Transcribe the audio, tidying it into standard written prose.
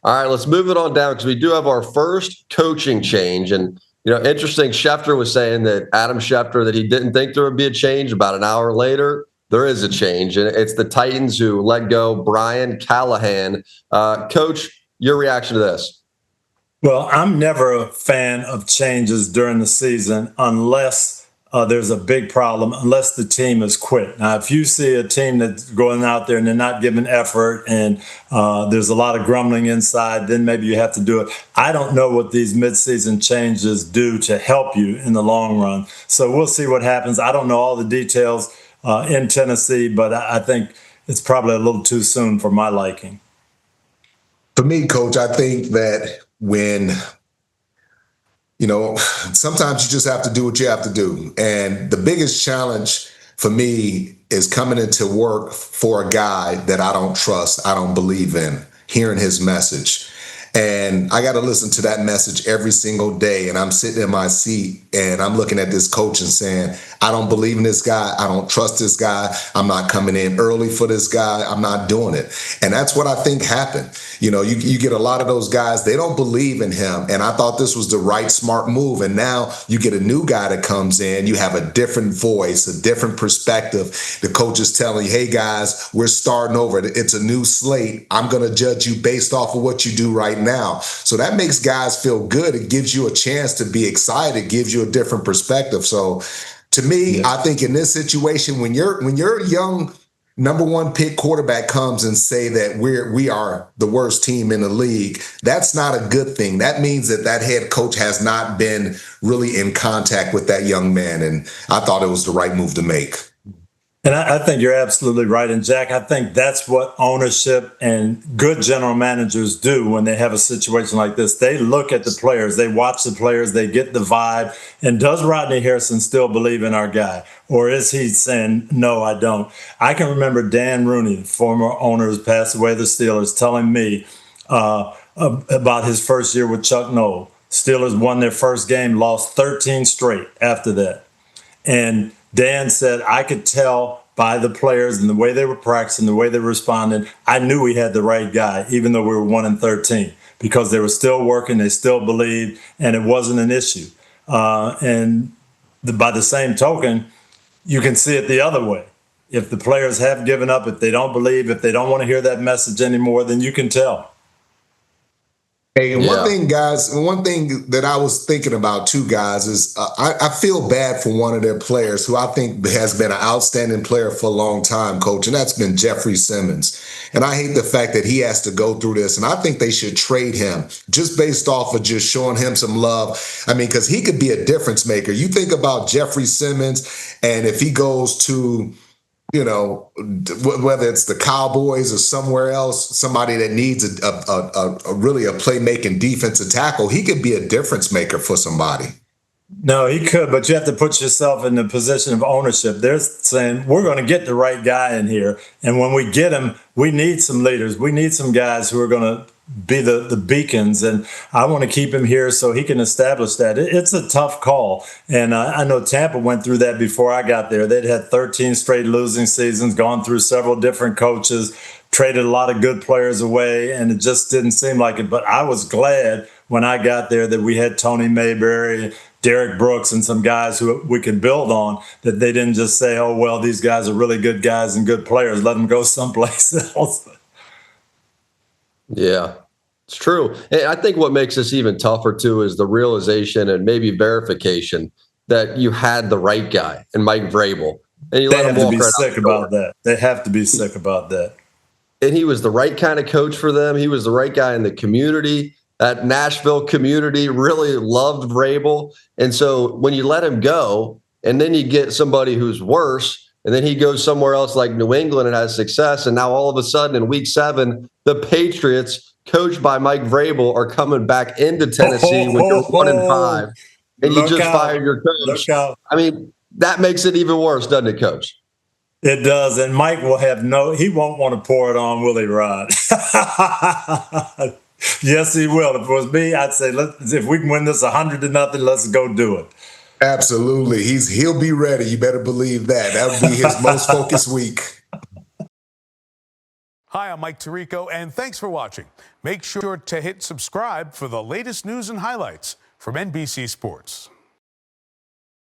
All right, let's move it on down because we do have our first coaching change. And, interesting, Schefter was saying that Adam Schefter, that he didn't think there would be a change. About an hour later, there is a change. And it's the Titans who let go Brian Callahan. Coach, your reaction to this? Well, I'm never a fan of changes during the season unless there's a big problem, unless the team has quit. Now, if you see a team that's going out there and they're not giving effort and there's a lot of grumbling inside, then maybe you have to do it. I don't know what these midseason changes do to help you in the long run. So we'll see what happens. I don't know all the details in Tennessee, but I think it's probably a little too soon for my liking. For me, Coach, I think that when sometimes you just have to do what you have to do. And the biggest challenge for me is coming into work for a guy that I don't trust, I don't believe in, hearing his message. And I got to listen to that message every single day. And I'm sitting in my seat and I'm looking at this coach and saying, I don't believe in this guy. I don't trust this guy. I'm not coming in early for this guy. I'm not doing it. And that's what I think happened. You get a lot of those guys, they don't believe in him. And I thought this was the right, smart move. And now you get a new guy that comes in. You have a different voice, a different perspective. The coach is telling you, hey, guys, we're starting over. It's a new slate. I'm going to judge you based off of what you do right now. So that makes guys feel good. It gives you a chance to be excited, gives you a different perspective. So to me, I think in this situation, when you're a young number one pick quarterback comes and say that we are the worst team in the league, that's not a good thing. That means that head coach has not been really in contact with that young man. And I thought it was the right move to make. And I think you're absolutely right. And Jack, I think that's what ownership and good general managers do when they have a situation like this. They look at the players, they watch the players, they get the vibe. And does Rodney Harrison still believe in our guy? Or is he saying, no, I don't? I can remember Dan Rooney, former owner who's passed away, the Steelers, telling me about his first year with Chuck Noll. Steelers won their first game, lost 13 straight after that. And Dan said, I could tell by the players and the way they were practicing, the way they were responding, I knew we had the right guy, even though we were 1-13, because they were still working, they still believed, and it wasn't an issue. By the same token, you can see it the other way. If the players have given up, if they don't believe, if they don't want to hear that message anymore, then you can tell. Hey, and one thing that I was thinking about too, guys, is I feel bad for one of their players who I think has been an outstanding player for a long time, Coach, and that's been Jeffrey Simmons. And I hate the fact that he has to go through this, and I think they should trade him just based off of just showing him some love. I mean, because he could be a difference maker. You think about Jeffrey Simmons, and if he goes to whether it's the Cowboys or somewhere else, somebody that needs a really playmaking defensive tackle, he could be a difference maker for somebody. No, he could, but you have to put yourself in the position of ownership. They're saying, we're going to get the right guy in here. And when we get him, we need some leaders. We need some guys who are going to be the beacons. And I want to keep him here so he can establish that. It's a tough call. And I know Tampa went through that before I got there. They'd had 13 straight losing seasons, gone through several different coaches, traded a lot of good players away, and it just didn't seem like it. But I was glad when I got there that we had Tony Mayberry, Derek Brooks, and some guys who we could build on, that they didn't just say, oh, well, these guys are really good guys and good players, let them go someplace else. Yeah, it's true. And I think what makes this even tougher, too, is the realization and maybe verification that you had the right guy in Mike Vrabel. And you they have to be sick about that. They have to be sick about that. And he was the right kind of coach for them. He was the right guy in the community. That Nashville community really loved Vrabel. And so when you let him go and then you get somebody who's worse, and then he goes somewhere else like New England and has success, and now all of a sudden in week 7, the Patriots, coached by Mike Vrabel, are coming back into Tennessee when you're 1-5, and you just fired your coach. I mean, that makes it even worse, doesn't it, Coach? It does, and Mike will he won't want to pour it on, will he, Rod? Yes, he will. If it was me, I'd say, if we can win this 100-0, let's go do it. Absolutely. He'll be ready. You better believe that. That would be his most focused week. Hi, I'm Mike Tirico, and thanks for watching. Make sure to hit subscribe for the latest news and highlights from NBC Sports.